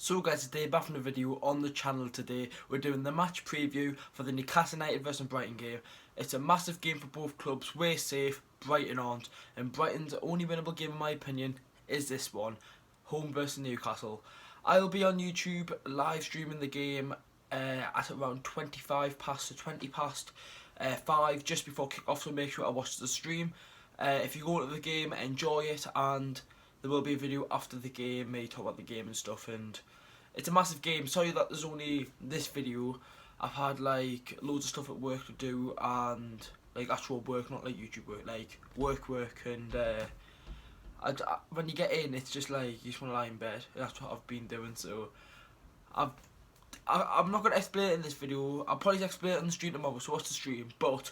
So guys, today back from the video on the channel today. We're doing the match preview for the Newcastle United vs Brighton game. It's a massive game for both clubs. We're safe, Brighton aren't. And Brighton's only winnable game in my opinion is this one. Home versus Newcastle. I'll be on YouTube live streaming the game at around 25 past to 20 past 5 just before kick-off, so make sure I watch the stream. If you go to the game, enjoy it, and there will be a video after the game, me talk about the game and stuff, and it's a massive game. Sorry that there's only this video. I've had like loads of stuff at work to do, and like actual work, not like YouTube work, like work, and when you get in, it's just like you just want to lie in bed. That's what I've been doing. So I'm not going to explain it in this video. I'll probably explain it on the stream tomorrow, so watch the stream. But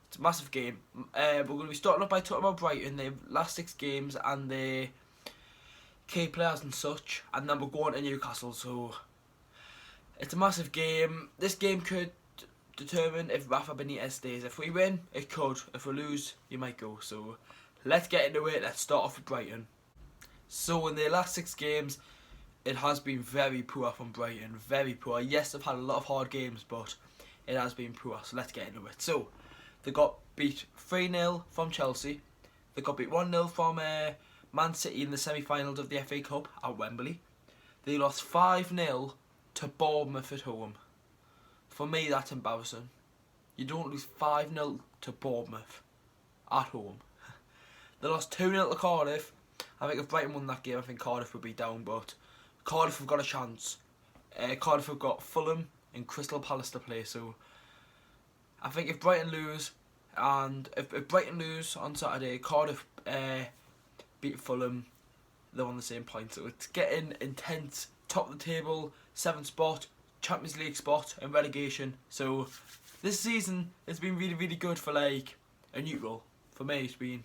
it's a massive game. We're going to be starting off by talking about Brighton, their last 6 games and their key players and such, and then we're going to Newcastle. So it's a massive game. This game could determine if Rafa Benitez stays. If we win, it could. If we lose, he might go. So let's get into it. Let's start off with Brighton. So in their last 6 games, it has been very poor from Brighton. Very poor. Yes, they've had a lot of hard games, but it has been poor. So let's get into it. So they got beat 3-0 from Chelsea. They got beat 1-0 from Man City in the semi-finals of the FA Cup at Wembley. They lost 5-0 to Bournemouth at home. For me, that's embarrassing. You don't lose 5-0 to Bournemouth at home. They lost 2-0 to Cardiff. I think if Brighton won that game, I think Cardiff would be down, but Cardiff have got a chance. Cardiff have got Fulham and Crystal Palace to play, so I think if Brighton lose, and if Brighton lose on Saturday, Cardiff beat Fulham, they're on the same point. So it's getting intense. Top of the table, 7th spot, Champions League spot, and relegation. So this season has been really, really good for like a neutral. For me, it's been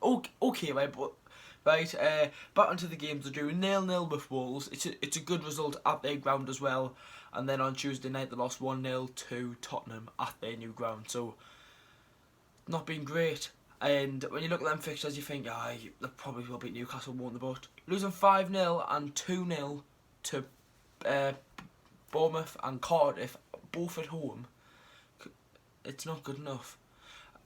okay, right? But right, back onto the games. They're doing 0-0 with Wolves. It's a good result at their ground as well. And then on Tuesday night, they lost 1-0 to Tottenham at their new ground. So not been great. And when you look at them fixtures, you think, they probably will beat Newcastle, won't they? But losing 5-0 and 2-0 to Bournemouth and Cardiff, both at home, it's not good enough.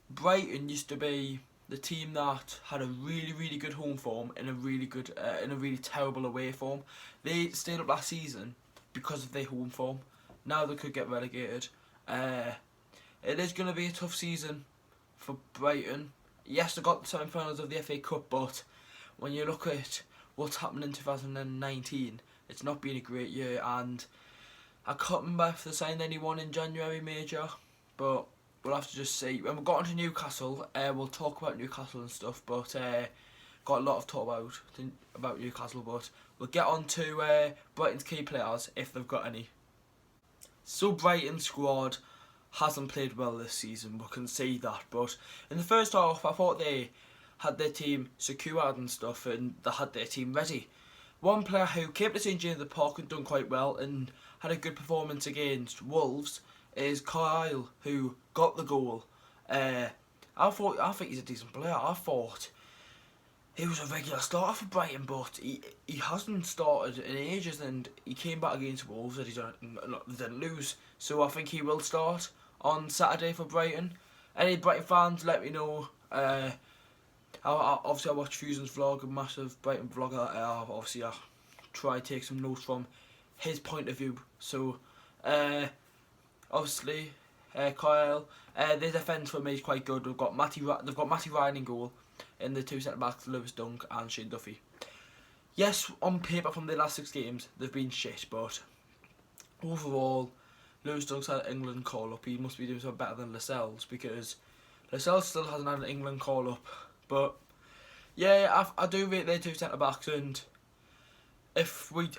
Brighton used to be the team that had a really, really good home form and a really good, and a really terrible away form. They stayed up last season because of their home form. Now they could get relegated. It is going to be a tough season for Brighton. Yes, they got the semi-finals of the FA Cup, but when you look at what's happened in 2019, it's not been a great year, and I can't remember if they signed anyone in January major, but we'll have to just see. When we got onto Newcastle, we'll talk about Newcastle and stuff, but got a lot of talk about Newcastle, but we'll get on to Brighton's key players, if they've got any. So Brighton's squad hasn't played well this season, we can see that, but in the first half I thought they had their team secured and stuff, and they had their team ready. One player who came to St James's Park and done quite well and had a good performance against Wolves is Kyle, who got the goal. I think he's a decent player. I thought he was a regular starter for Brighton, but he hasn't started in ages, and he came back against Wolves and they didn't lose. So I think he will start on Saturday for Brighton. Any Brighton fans, let me know. Obviously I watch Fusion's vlog, a massive Brighton vlogger. Obviously I try to take some notes from his point of view. So obviously Kyle, their defence for me is quite good. They've got Matty Ryan in goal, and the 2 centre backs, Lewis Dunk and Shane Duffy. Yes, on paper from their last 6 games they've been shit, but overall Lewis Dunk's had an England call up. He must be doing something better than Lascelles, because Lascelles still hasn't had an England call up. But yeah, I do rate their 2 centre backs, and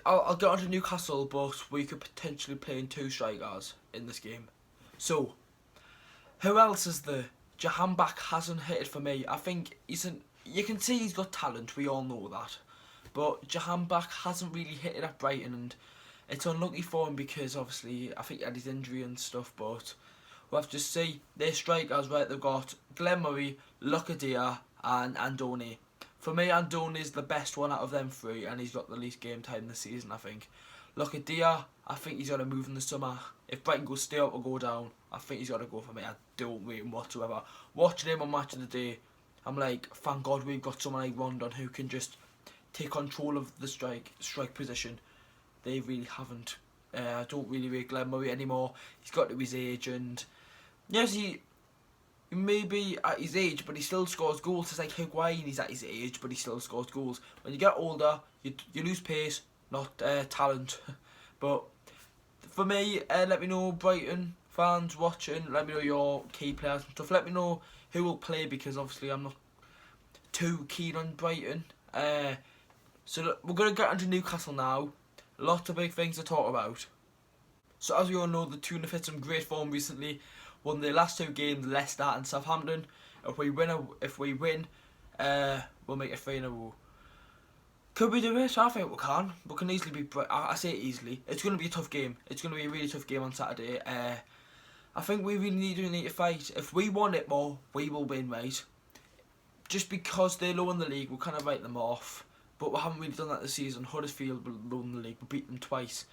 I'll get on to Newcastle, but we could potentially play in 2 strikers in this game. So who else is there? Jahanbakhsh hasn't hit it for me. I think you can see he's got talent, we all know that, but Jahanbakhsh hasn't really hit it at Brighton, and it's unlucky for him because obviously I think he had his injury and stuff, but we'll have to see. Their strikers, right, they've got Glenn Murray, Locadia and Andone. For me, Andone is the best one out of them three, and he's got the least game time this season, I think. Look at Dia, I think he's got to move in the summer. If Brighton goes stay up or go down, I think he's got to go for me. I don't rate him whatsoever. Watching him on Match of the Day, I'm like, thank God we've got someone like Rondon who can just take control of the strike position. They really haven't. I don't really rate Glenn Murray anymore. He's got to his age, and yes, he may be at his age, but he still scores goals. It's like Higuain, he's at his age, but he still scores goals. When you get older, you lose pace, not talent. But for me, let me know, Brighton fans watching, let me know your key players and stuff. Let me know who will play, because obviously I'm not too keen on Brighton. So look, we're going to get into Newcastle now. Lots of big things to talk about. So as we all know, the Tuna hit some great form recently. Won their last two games, Leicester and Southampton. If we win, we'll make it 3 in a row. Could we do it? I think we can. We can easily be. I say easily. It's going to be a tough game. It's going to be a really tough game on Saturday. I think we really need to fight. If we want it more, we will win, right? Just because they're low in the league, we'll kind of write them off. But we haven't really done that this season. Huddersfield were low in the league. We beat them twice.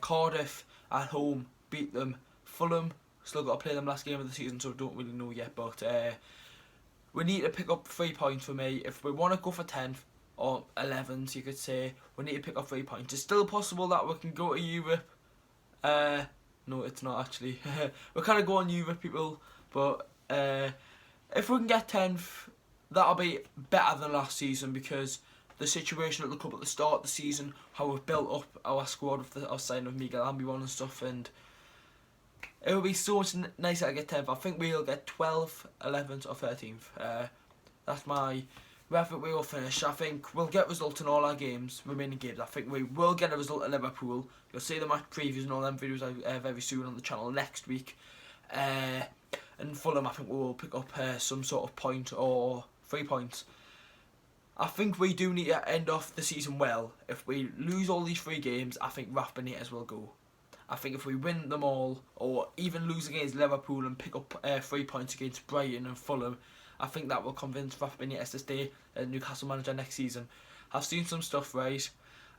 Cardiff at home beat them. Fulham still got to play them last game of the season, so we don't really know yet. But we need to pick up 3 points for me. If we want to go for 10th or 11th, you could say, we need to pick up 3 points. It's still possible that we can go to Europe. No, it's not actually. We kind of go on Europe, people. But if we can get 10th, that'll be better than last season, because the situation at the club at the start of the season, how we've built up our squad with our signing of Miguel Almiron and stuff, and it would be so much nicer to get 10th. I think we'll get 12th, 11th or 13th. That's where I think we will finish. I think we'll get results in all our remaining games. I think we will get a result at Liverpool. You'll see the match previews and all them videos very soon on the channel next week. And Fulham, I think we will pick up some sort of point or 3 points. I think we do need to end off the season well. If we lose all these 3 games, I think Rafa Benitez will go. I think if we win them all, or even lose against Liverpool and pick up 3 points against Brighton and Fulham, I think that will convince Rafa Benitez to stay as Newcastle manager next season. I've seen some stuff, right,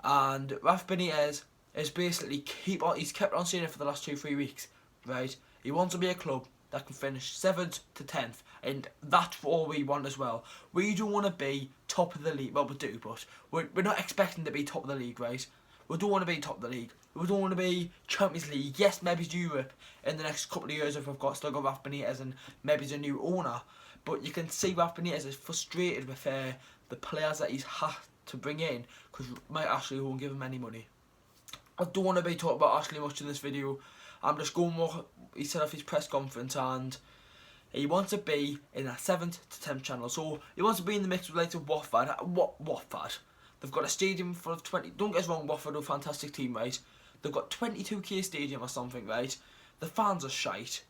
and Rafa Benitez is basically he's kept on saying it for the last 2-3 weeks, right. He wants to be a club that can finish 7th to 10th, and that's all we want as well. We don't want to be top of the league. Well, we do, but we're not expecting to be top of the league, right? We don't want to be top of the league. We don't want to be Champions League. Yes, maybe Europe in the next couple of years if we've still got Rafa Benitez and maybe he's a new owner. But you can see Rafa Benitez is frustrated with the players that he's had to bring in, because Mike Ashley won't give him any money. I don't want to be talking about Ashley much in this video. I'm just going what he said off his press conference, and he wants to be in that 7th to 10th channel. So he wants to be in the mix with later Watford. Watford? They've got a stadium full of 20. Don't get us wrong, Watford are a fantastic team, right? They've got 22k stadium or something, right? The fans are shite,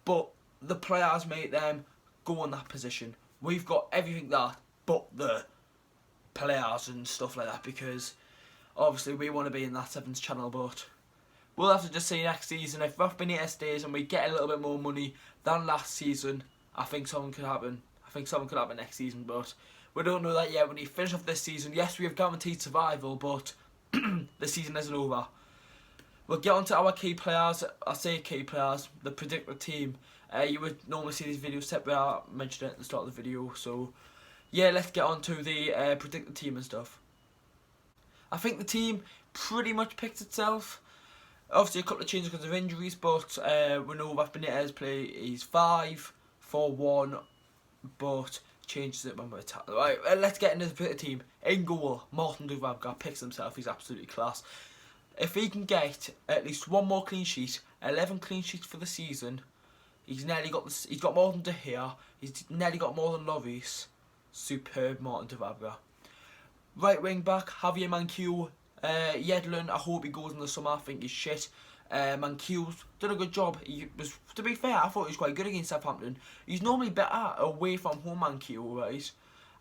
but the players make them go in that position. We've got everything that, but the players and stuff like that, because obviously we want to be in that 7th channel, but we'll have to just see next season. If Rafa Benitez stays and we get a little bit more money than last season, I think something could happen. I think something could happen next season, but we don't know that yet. When we finish off this season, yes, we have guaranteed survival, but the season isn't over. We'll get on to our key players. I say key players, the predicted team. You would normally see these videos separate. I mentioned it at the start of the video, so yeah, let's get on to the predicted team and stuff. I think the team pretty much picked itself. Obviously, a couple of changes because of injuries, but we know Rafa Benitez he's 5-4-1, but changes it when we're attacked. Right, let's get into the team. In goal, Martin Dubravka picks himself. He's absolutely class. If he can get at least 1 more clean sheet, 11 clean sheets for the season, he's got more than De Gea. He's nearly got more than Lloris. Superb, Martin Dubravka. Right wing back, Javier Manquillo. Yedlin, I hope he goes in the summer. I think he's shit. Manquillo's done a good job. To be fair, I thought he was quite good against Southampton. He's normally better away from home, Manquillo, right?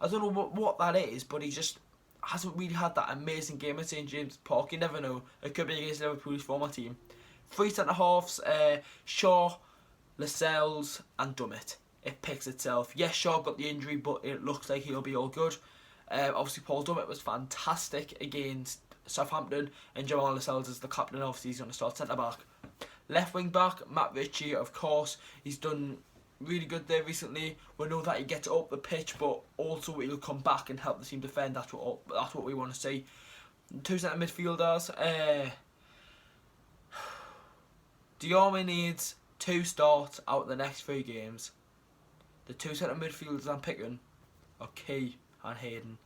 I don't know what that is, but he just hasn't really had that amazing game at St James Park. You never know. It could be against Liverpool's former team. 3 centre-halves, Shaw, Lascelles and Dummett. It picks itself. Yes, Shaw got the injury, but it looks like he'll be all good. Obviously Paul Dummett was fantastic against Southampton, and Jamal Lascelles is the captain. Obviously he's going to start centre back. Left wing back, Matt Ritchie, of course, he's done really good there recently. We know that he gets up the pitch, but also he'll come back and help the team defend. That's what we want to see. Two centre midfielders. Diarmi needs 2 starts out of the next 3 games. The 2 centre midfielders I'm picking are Key and Hayden.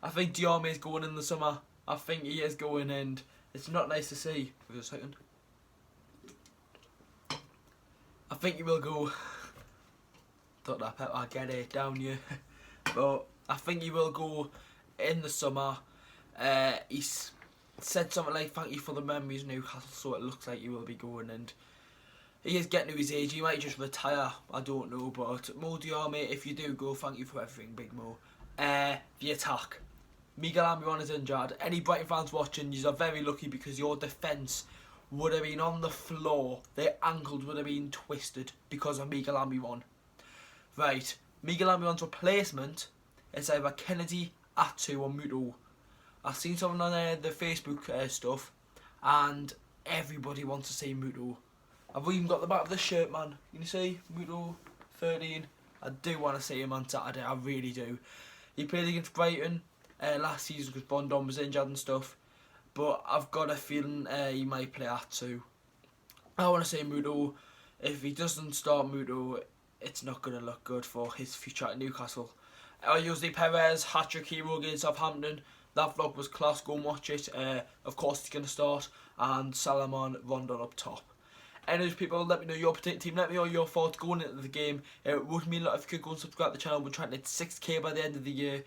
I think Diarmi is going in the summer. I think he is going, and it's not nice to see. Wait a second. I think he will go. Thought that Pep, I'll get it down you. But I think he will go in the summer. He's said something like, thank you for the memories, Newcastle, so it looks like he will be going, and he is getting to his age. He might just retire, I don't know. But Mo Diarmi, if you do go, thank you for everything, Big Mo. The attack. Miguel Almiron is injured. Any Brighton fans watching, you are very lucky, because your defence would have been on the floor. Their ankles would have been twisted because of Miguel Almiron. Right, Miguel Almiron's replacement is either Kennedy, Atsu or Muto. I've seen something on the Facebook stuff, and everybody wants to say Muto. I've even got the back of the shirt, man. You see, Muto 13. I do want to see him on Saturday, I really do. He played against Brighton last season because Bondon was injured and stuff, but I've got a feeling he might play Atsu. I want to say Muto. If he doesn't start Muto, it's not going to look good for his future at Newcastle. Jose Perez, hat-trick hero against Southampton. That vlog was class, go and watch it. Of course he's going to start. And Salomon Rondon up top. Anyways, people, let me know your particular team. Let me know your thoughts going into the game. It would mean a lot if you could go and subscribe to the channel. We're trying to hit 6k by the end of the year.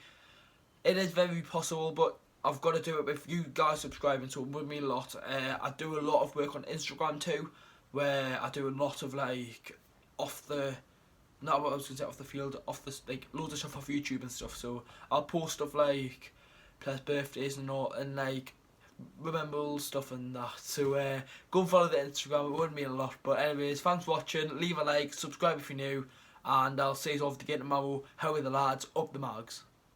It is very possible, but I've got to do it with you guys subscribing, so it would mean a lot. I do a lot of work on Instagram too, where I do a lot of like not what I was going to say off the field, like loads of stuff off YouTube and stuff. So I'll post stuff like players' birthdays and all, and like remember stuff and that. So go and follow the Instagram, it would mean a lot. But anyways, thanks for watching, leave a like, subscribe if you're new, and I'll see you off again tomorrow. How are the lads? Up the mags.